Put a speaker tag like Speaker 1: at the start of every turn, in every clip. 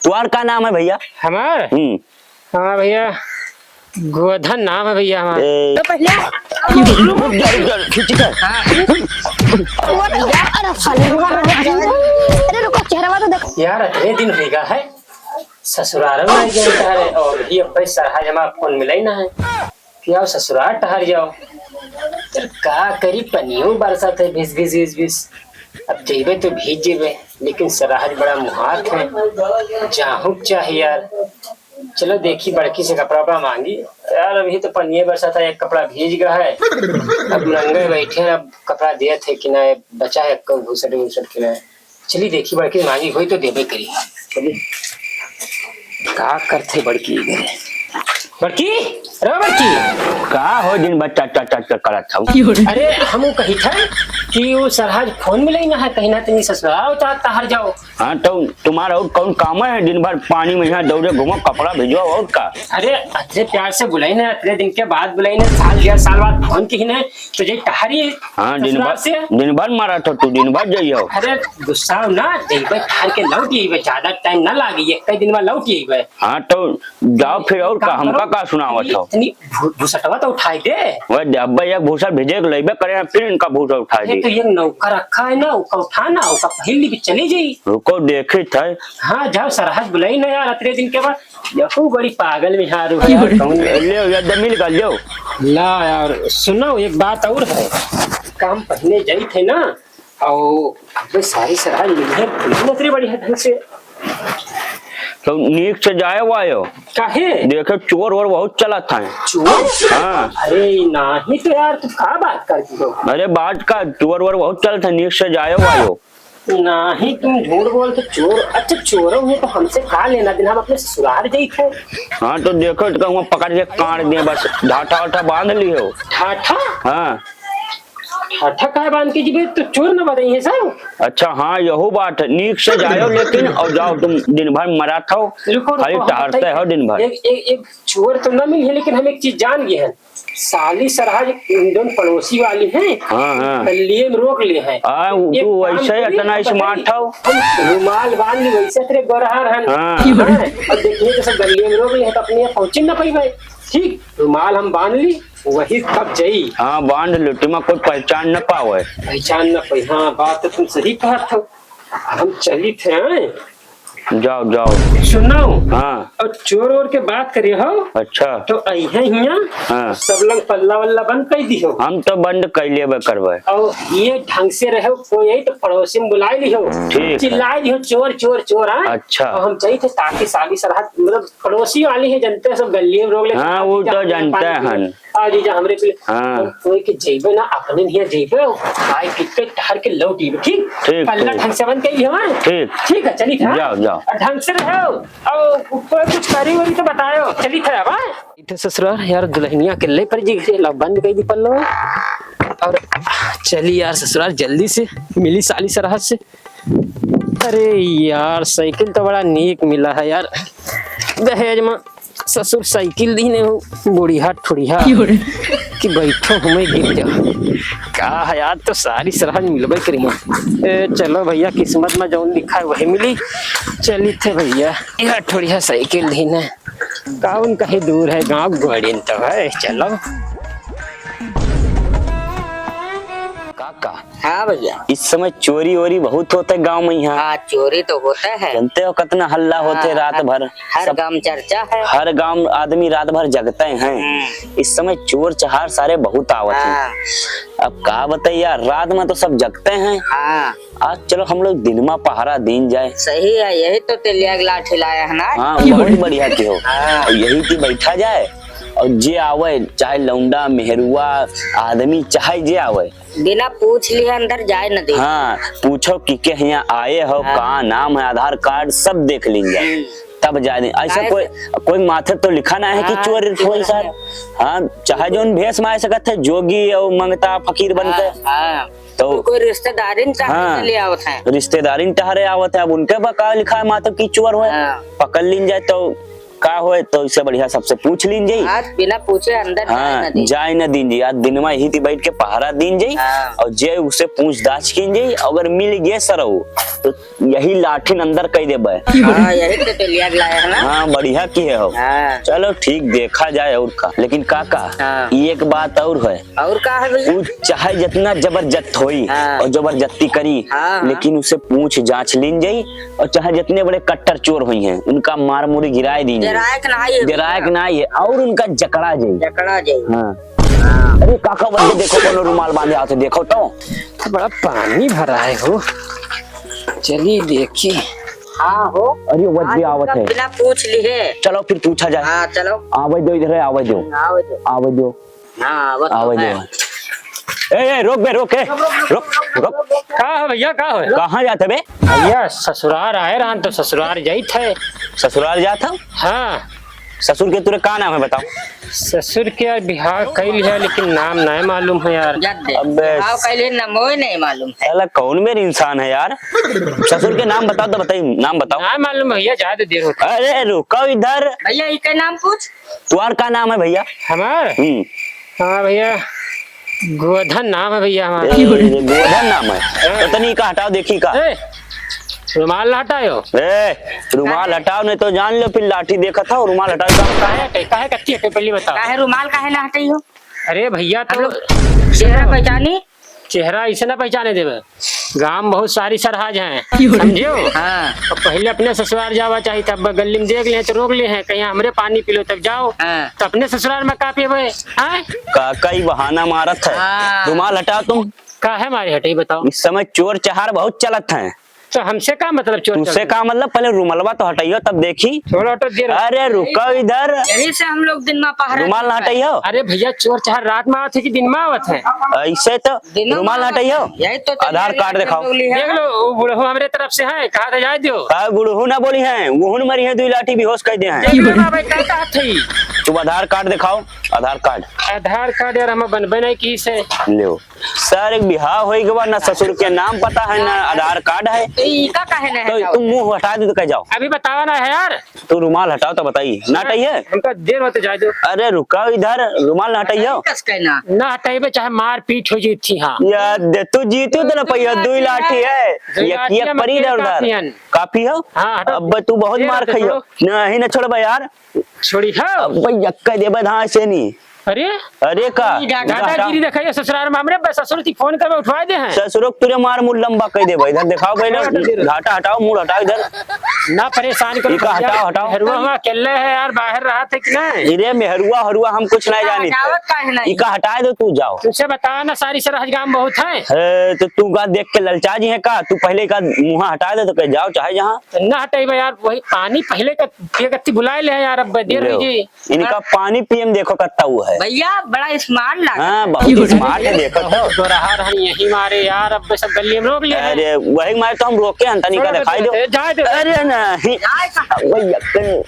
Speaker 1: तुम्हार का नाम है भैया?
Speaker 2: हमार हाँ भैया गोधन नाम है भैया हमारा।
Speaker 3: तो पहले अरे रुको चेहरा तो देखो
Speaker 2: यार इतने दिन हो गया है ससुराल में आई गए टहरे और ये पैसा है जमा फोन मिला ही ना है कि आओ ससुराल टहर जाओ। तो का करी पनियों बरसात है भिस भिस भिस भिस। अब जेबे तो भीज जेबे लेकिन सराहज बड़ा मुहात है जाहू चाहिए यार। चलो देखी बड़की से कपड़ा वपड़ा मांगी यार। अभी तो पनिये बरसात है एक कपड़ा भीज गया है। अब नंगे बैठे हैं अब कपड़ा दिए थे कि ना बचा है घूसट घूसट के ना। चलिए देखी बड़की मांगी हुई तो देवे करी। चलिए का करते बड़की बड़की अरे बड़की
Speaker 1: का हो दिन भर टट टट टट करत था।
Speaker 2: अरे हम कही था कि वो सरहज फोन मिले ना है कहीं ना कहीं ससुराल चाहता हर जाओ।
Speaker 1: हाँ तो तुम्हारा और कौन काम है? दिन भर पानी में यहाँ दौड़े घूमो कपड़ा भिजो और का?
Speaker 2: अरे अतरे प्यार से बुलाई ना अतरे दिन के बाद बुलाई ना साल 1.5 साल बाद फोन की ना तुझे टहरी।
Speaker 1: हाँ दिन भर मारा था तू दिन भर जाइयो।
Speaker 2: अरे गुस्सा ना जेबे ठहर के लौट आइबे ज्यादा टाइम ना लागी एक दिन में लौट आइबे।
Speaker 1: हाँ तो जाओ फिर और का हमका का सुनावत हो?
Speaker 2: इतनी भूसटवा तो उठाई दे।
Speaker 1: वह डब्बा एक भूसा भेजे के लेबे करे फिर इनका भूसा उठा दी।
Speaker 2: तो ये नौका रखा है ना उसका उठाना उसका पहली भी चली जाई।
Speaker 1: रुको देखे थे।
Speaker 2: हाँ जाओ सरहज बुलाई ना यार अतरे दिन के बाद। देखो बड़ी पागल में हारू है यार।
Speaker 1: ले मिल कर लो।
Speaker 2: ला यार सुनो एक बात और है। काम पहले जाई थे ना और अब सारी सरहज मिले नौकरी बड़ी है ढंग से।
Speaker 1: तो नीक से जाए वायो
Speaker 2: काहे
Speaker 1: देखे चोर और बहुत चला था।
Speaker 2: चोर?
Speaker 1: हाँ
Speaker 2: अरे नहीं तो यार तू का बात करती हो?
Speaker 1: अरे बात का चोर और बहुत चल था नीक से जाए वायो।
Speaker 2: नहीं तुम झूठ बोल तो चोर। अच्छा चोरों हुए तो हमसे का लेना दिन हम अपने ससुराल जाई थे।
Speaker 1: हाँ तो देखो तो कहूँ पकड़ के काट दिए बस ढाठा वाठा बांध ली हो।
Speaker 2: ठाठा?
Speaker 1: हाँ
Speaker 2: ठाठा का बांध के जीबे तो चोर न बताई है सब।
Speaker 1: अच्छा हाँ यही बात है नीक से जाओ लेकिन और जाओ तुम दिन भर मरा था खाली टहरते हो दिन भर।
Speaker 2: एक चोर तो न मिली है लेकिन हम एक चीज जान गए हैं साली सरहज दोनों पड़ोसी वाली हैं।
Speaker 1: हाँ
Speaker 2: गलिये में रोक ले हैं।
Speaker 1: तू वैसे इतना स्मार्ट हो।
Speaker 2: रुमाल बांध ली वैसे तेरे गोरहर हैं। और देखिए जैसे गलिये में रोक ले तो अपने पहुंचे न पाई भाई। ठीक रुमाल हम बांध ली वही कब जाई।
Speaker 1: हाँ बांध लो तुम कोई पहचान न पाओ।
Speaker 2: पहचान न पाई। हाँ बात तो तुम सही कहा था। हम चली थे।
Speaker 1: जाओ जाओ
Speaker 2: सुनो।
Speaker 1: हाँ
Speaker 2: और चोर और के बात करिए हो।
Speaker 1: अच्छा
Speaker 2: तो अइहे हिया
Speaker 1: हाँ
Speaker 2: सब लोग पल्ला वल्ला बंद कर दी हो।
Speaker 1: हम तो बंद कर लेबे करबे।
Speaker 2: और ये ढंग से रहो कोई यही तो पड़ोसी में बुलाई ली हो चिल्लाई ली हो चोर चोर चोर।
Speaker 1: अच्छा
Speaker 2: और हम चाहिए थे ताकि साली सरहद मतलब पड़ोसी वाली है जनते सब गलिये में रोक ले।
Speaker 1: हाँ वो तो जानते हैं।
Speaker 2: आज जा हमरे पे
Speaker 1: हाँ
Speaker 2: कोई के जेबे ना अपने नहीं जेबे भाई कितने ठहर के लौट आइबे। ठीक पल्ला ढंग से बंद कर ली हमारे। ठीक है चली था।
Speaker 1: जाओ जाओ
Speaker 2: ढंग से रहो और ऊपर कुछ करी वरी तो बताओ। चली था अब इथे ससुराल यार दुल्हनिया के ले पर जी बंद कर दी पल्लो। और चली यार ससुराल जल्दी से मिली साली सरहद से। अरे यार साइकिल तो बड़ा नीक मिला है यार। दहेज में ससुर साइकिल दी ने बुढ़िया ठुड़िया कि बैठो हमें गिर जाओ का है यार। तो सारी सरहद मिलबे करी। चलो भैया किस्मत में जो लिखा है वही मिली। चली थे भैया यार ठुड़िया साइकिल दी ने कौन कहीं दूर है गाँव गोड़िन तो है। चलो
Speaker 1: काका।
Speaker 4: हाँ भैया
Speaker 1: इस समय चोरी वोरी बहुत होते गांव में यहाँ।
Speaker 4: हाँ चोरी तो होता है।
Speaker 1: जानते हो कितना हल्ला होते रात भर।
Speaker 4: हर गांव चर्चा है।
Speaker 1: हर गांव आदमी रात भर जगते हैं। इस समय चोर चहार सारे बहुत आवत हैं। अब का बताइए यार रात में तो सब जगते हैं। आज चलो हम लोग दिन में पहरा दिन जाए।
Speaker 4: सही है यही तो तेलिया लाठी लाया है ना।
Speaker 1: हाँ बहुत बढ़िया की हो। यही की बैठा जाए और जे आवे चाहे लौंडा मेहरुआ आदमी चाहे जे आवे
Speaker 4: बिना पूछ लिए अंदर जाए न दे।
Speaker 1: हाँ पूछो कि यहाँ आए हो कहाँ नाम है आधार कार्ड सब देख लेंगे तब जाए। ऐसा कोई माथे तो लिखा ना है कि चोर कोई सर। हाँ चाहे जो भेष में आ सकते जोगी और मंगता फकीर बनते। तो
Speaker 4: कोई रिश्तेदारी आवत है।
Speaker 1: रिश्तेदारी टहरे आवत है। अब उनके बका लिखा है माथे की चोर हो पकड़ लीन जाए तो का होए तो इससे बढ़िया सबसे पूछ लीजिए।
Speaker 4: आज बिना पूछे अंदर जाए
Speaker 1: हाँ
Speaker 4: न दे।
Speaker 1: जाए न दीन जी, आज दिन में यही थी बैठ के पहरा दीन जी
Speaker 4: हाँ।
Speaker 1: और जे उसे पूछताछ कीजिए, अगर मिल गए सरऊ तो यही लाठी अंदर कह देबे।
Speaker 4: हाँ यही तो लिया लाया है ना।
Speaker 1: हाँ बढ़िया की है हो।
Speaker 4: हाँ
Speaker 1: चलो ठीक देखा जाए और का, लेकिन काका
Speaker 4: हाँ।
Speaker 1: एक बात और है,
Speaker 4: और का है भैया?
Speaker 1: वो चाहे जितना जबरदस्त होई
Speaker 4: हाँ।
Speaker 1: और जबरदस्ती करी,
Speaker 4: हाँ।
Speaker 1: लेकिन उसे पूछ जांच लीन जाई, और चाहे जितने बड़े कट्टर चोर हुई हैं उनका मार मुरी गिराए दी
Speaker 4: जरायक ना है
Speaker 1: जरायक ना है और उनका जकड़ा जाई।
Speaker 4: जकड़ा जाए।
Speaker 1: हाँ
Speaker 4: हाँ
Speaker 1: अरे काका बंदे देखो कोनो रुमाल बांधे हाथ देखो तो।
Speaker 2: बड़ा पानी भरा है हो, चलिए देखिए।
Speaker 4: हाँ हो।
Speaker 1: अरे वह भी आवत है,
Speaker 4: बिना पूछ लिए।
Speaker 1: चलो फिर पूछा जाए।
Speaker 4: हाँ चलो।
Speaker 1: आवे दो इधर, आवे दो
Speaker 4: आओ तो।
Speaker 1: आवे दो
Speaker 4: हाँ वो
Speaker 1: आवे
Speaker 4: तो है।
Speaker 1: दो। ए रोक बे, रोक रोक।
Speaker 2: का है भैया, का है
Speaker 1: कहाँ जाते बे?
Speaker 2: भैया? ससुराल आए रहन तो ससुराल जाई थे।
Speaker 1: ससुराल जाता?
Speaker 2: हाँ
Speaker 1: ससुर के तुरे का नाम है बताओ?
Speaker 2: ससुर के यार बिहार कैल है, लेकिन नाम नहीं मालूम है यार।
Speaker 4: जद दे।
Speaker 1: अबे
Speaker 4: आओ कहीं नमो ही नहीं मालूम है।
Speaker 1: साला कौन मेरे इंसान है यार? ससुर के नाम बताओ तो बताइए, नाम बताओ।
Speaker 2: नहीं मालूम भैया, ज्यादा देर होता।
Speaker 1: अरे रुको इधर,
Speaker 4: भैया इनका नाम पूछ।
Speaker 1: तुम्हार का नाम है भैया?
Speaker 2: हमार हाँ भैया गोधन नाम है भैया हमारा।
Speaker 1: गोधन नाम है तो तनी का हटाओ देखी का।
Speaker 2: ए, रुमाल ना हटायो।
Speaker 1: रुमाल हटाओ नहीं तो जान लो फिर लाठी देखा था, रुमाल हटाओ का।
Speaker 2: काहे कच्ची है पहले बताओ।
Speaker 4: काहे रुमाल काहे ना हटाई हो?
Speaker 2: अरे भैया तो
Speaker 4: चेहरा पहचानी।
Speaker 2: चेहरा इसे ना पहचाने देवे, गांव में बहुत सारी सरहाज हैं समझियो।
Speaker 4: हाँ
Speaker 2: और पहले अपने ससुराल जावा चाहिए, तब गली में देख ले तो रोक ले हैं, कहीं हमरे पानी पी लो तब जाओ।
Speaker 4: हाँ।
Speaker 2: तो अपने ससुराल में का पिए
Speaker 1: काका ही बहाना मारत है।
Speaker 4: हाँ।
Speaker 1: रुमाल हटाओ तुम।
Speaker 2: का है हमारी हटे बताओ।
Speaker 1: इस समय चोर चहार बहुत चलत है।
Speaker 2: तो हमसे का मतलब चोर
Speaker 1: तुझसे का मतलब? पहले रुमालवा तो हटाइयो तब देखी।
Speaker 2: थोड़ा हटो देर।
Speaker 1: अरे रुको इधर,
Speaker 4: यही से हम लोग दिन में पहरा।
Speaker 1: रुमाल ना हटाइयो।
Speaker 2: अरे भैया चोर चाहे रात में आवत है कि दिन में आवत है?
Speaker 1: ऐसे तो रुमाल ना हटाइयो।
Speaker 4: यही तो
Speaker 1: आधार कार्ड दिखाओ।
Speaker 2: देख लो वो बुढ़ऊ हमारे तरफ से है, कहा था जाए दो।
Speaker 1: गुड़हू ना बोली है, गुहन मरी है, दुई लाठी बेहोश कर दे हैं।
Speaker 2: देख लो ना भाई कहता हाथ ही।
Speaker 1: तुम आधार कार्ड दिखाओ, आधार कार्ड
Speaker 2: आधार कार्ड यार हम बनबे नहीं की से।
Speaker 1: लो सर, एक बिहार हो गया ना, ससुर के नाम पता है ना आधार कार्ड है,
Speaker 4: तो इनका काहे ना
Speaker 1: तो
Speaker 4: है?
Speaker 1: तुम मुंह हटा दे तो कह जाओ।
Speaker 2: अभी बतावा ना है यार।
Speaker 1: तू रुमाल हटाओ तो बताइए। ना हटाइए।
Speaker 2: हमका देर होते जाए दो।
Speaker 1: अरे रुकाओ इधर, रुमाल ना हटाइयो।
Speaker 4: कस कहना।
Speaker 2: ना हटाइबे चाहे मार पीट हो जीती। हाँ
Speaker 1: यार दे तू जीतू तो ना पहिया, दुई लाठी है, ये परी इधर उधर काफी हो।
Speaker 2: हाँ, हटो।
Speaker 1: अब तू बहुत मार खाइयो। नहीं ना छोड़बा यार,
Speaker 2: छोड़ी है।
Speaker 1: अब यक्का देबे धां से नहीं।
Speaker 2: अरे
Speaker 1: अरे का
Speaker 2: दादागिरी दिखाइए ससुराल में, हमरे ससुर की फोन कर उठवा दे हैं।
Speaker 1: ससुर तुरे मार मुंह लंबा कह देबे। इधर दिखाओ पहले, घाटा हटाओ, मुंह हटाओ इधर।
Speaker 2: ना परेशान करो।
Speaker 1: इका हटाओ, हटाओ।
Speaker 2: हरुआ हम अकेले है यार, बाहर रहा थे कि नहीं।
Speaker 1: इरे मेहरुआ हरुआ हम कुछ नहीं जानी
Speaker 4: हटावत काहे नहीं?
Speaker 1: इका हटाए दो, तू जाओ।
Speaker 2: तुझसे बताया ना सारी सरहज गांव बहुत है।
Speaker 1: तो तू का देख के ललचा जी है का? तू पहले का मुंह हटा दे तो कह जाओ चाहे जहाँ।
Speaker 2: ना हटाइबे यार, वही पानी पहले का पिए कत्ती बुलाए ले यार, अब देर हो जी।
Speaker 1: इनका पानी पीएम देखो कत्ता हुआ है।
Speaker 4: भैया बड़ा स्मार्ट लगा।
Speaker 1: हाँ बहुत स्मार्ट है, देखो तो।
Speaker 2: तो रहा रहन यही मारे यार, अब सब गली में रोक ले।
Speaker 1: अरे वही मारे तो हम रोके हैं, तनी का दिखाई दो।
Speaker 2: जाए दो।
Speaker 1: अरे नहीं वही यक्कन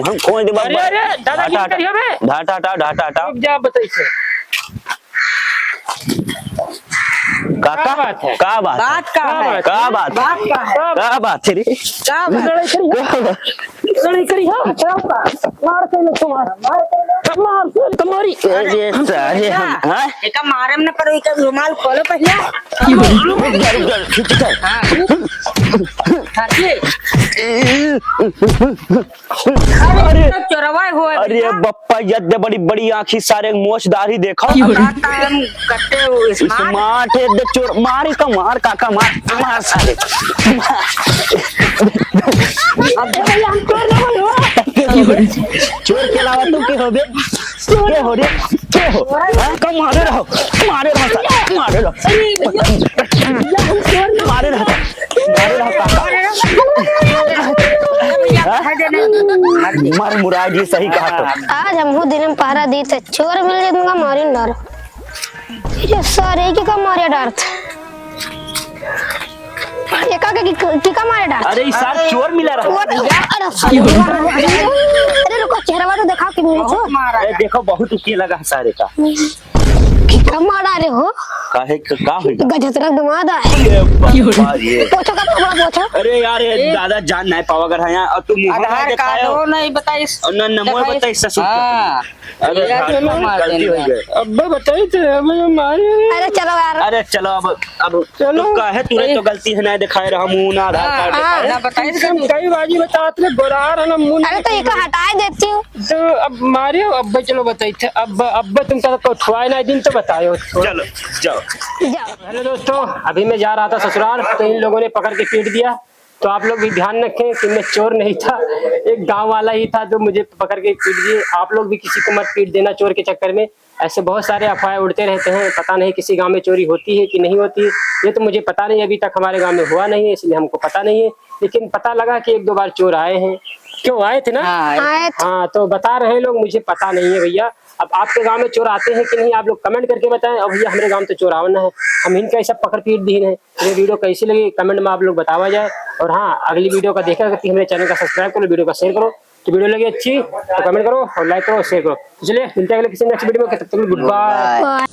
Speaker 1: हम खोल दे
Speaker 2: अरे अरे दादागिरी करियो बे।
Speaker 1: ढाटा हटाओ, ढाटा हटाओ।
Speaker 2: रुक जा बताइए से।
Speaker 1: काका
Speaker 2: क्या बात है?
Speaker 1: का बात है?
Speaker 4: बात का है।
Speaker 1: का बात है?
Speaker 4: बात का है।
Speaker 1: का बात है रे?
Speaker 4: क्या बात?
Speaker 2: लड़ाई करी हाँ, मार के लो तुम्हारा, मार के तुम्हारी।
Speaker 1: अरे सारे हम हाँ?
Speaker 4: एका मारम न करो, एका रुमाल खोलो पहले।
Speaker 1: खींच कर।
Speaker 4: हाँ हाँ जी।
Speaker 1: अरे
Speaker 4: तो चोरवा हुआ है
Speaker 1: अरे
Speaker 4: भैया।
Speaker 1: बप्पा यद बड़ी बड़ी आंखी सारे मोचदारी देखो।
Speaker 4: बात हम करते हो स्मार्ट।
Speaker 1: स्मार्ट है दे चोर। मारी का मार काका, मार मार सारे।
Speaker 4: अब भैया हम चोर ना बोलो।
Speaker 1: चोर के अलावा तू के हो बे? के हो रे? के हो? हाँ? का मारे रहो, मारे रहो सारे, मारे रहो, मारे रहो, मारे रहो काका। मार मुराद जी सही कहा तो।
Speaker 3: आज हमको दिन में पहरा दी थे, चोर मिल जाए तुमका मारी न डर। ये सारे की मारे डर थे। एका की का मारे डर।
Speaker 1: अरे इस साल चोर मिला रहा।
Speaker 3: अरे रुको, चेहरा तो दिखाओ कि मुझे।
Speaker 4: मारा
Speaker 1: अरे देखो बहुत उकिया लगा है सारे का।
Speaker 3: क्या मारा रे हो
Speaker 1: काहे का हुई
Speaker 3: गजतरा दमाद है
Speaker 1: ये
Speaker 3: पोछो का बड़ा पोछो
Speaker 1: अरे यार ये दादा जान नहीं पावा अगर यहाँ और तुम मुंह में
Speaker 4: आधार कार्ड
Speaker 1: दिखायो
Speaker 4: हो नहीं बताइस
Speaker 1: और ना नमो
Speaker 4: दिखाइस।
Speaker 1: बताई ससुर को।
Speaker 4: हाँ
Speaker 1: अरे
Speaker 4: यार,
Speaker 1: यार,
Speaker 4: तुम मार
Speaker 1: गलती
Speaker 4: देंगे।
Speaker 1: हो गई
Speaker 2: अब्बा बताई थे हमें मारे
Speaker 3: अरे चलो यार
Speaker 1: अरे चलो अब चलो काहे तूने तो गलती है नहीं दिखाए रहा मुंह ना आधार कार्ड
Speaker 3: हाँ।
Speaker 4: ना बताइस
Speaker 2: कई बाजी बताते गोरार है ना मुंह
Speaker 3: अरे तो ये का हटाए देती हूँ
Speaker 2: तो अब मारे अब्बा चलो बताई थे अब्बा तुम को ठुआए ना दिन तो बतायो
Speaker 1: चलो जाओ
Speaker 3: जाओ
Speaker 2: हेलो दोस्तों, अभी मैं जा रहा था ससुराल तो इन लोगों ने पकड़ के पीट दिया। तो आप लोग भी ध्यान रखें कि मैं चोर नहीं था, एक गांव वाला ही था जो मुझे पकड़ के पीट दिए। आप लोग भी किसी को मत पीट देना चोर के चक्कर में। ऐसे बहुत सारे अफवाहें उड़ते रहते हैं, पता नहीं किसी गांव में चोरी होती है कि नहीं होती है, ये तो मुझे पता नहीं। अभी तक हमारे गांव में हुआ नहीं है इसलिए हमको पता नहीं है, लेकिन पता लगा कि 1-2 बार चोर आए हैं। क्यों आए थे ना?
Speaker 3: आए तो
Speaker 2: हाँ तो बता रहे हैं लोग, मुझे पता नहीं है भैया। अब आपके गांव में चोर आते हैं कि नहीं आप लोग कमेंट करके बताएं। अब भैया हमारे गांव में तो चोर आवन है, हम इनका सब पकड़ पीट दी है। ये वीडियो कैसी लगी कमेंट में आप लोग बतावा जाए। और हाँ, अगली वीडियो का देखा करती हमारे चैनल का सब्सक्राइब करो, वीडियो का शेयर करो। तो वीडियो लगी अच्छी तो कमेंट करो और लाइक करो, शेयर करो। तो चलिए मिलते हैं अगले किसी नेक्स्ट वीडियो में, तब तक गुड बाय।
Speaker 3: बाय।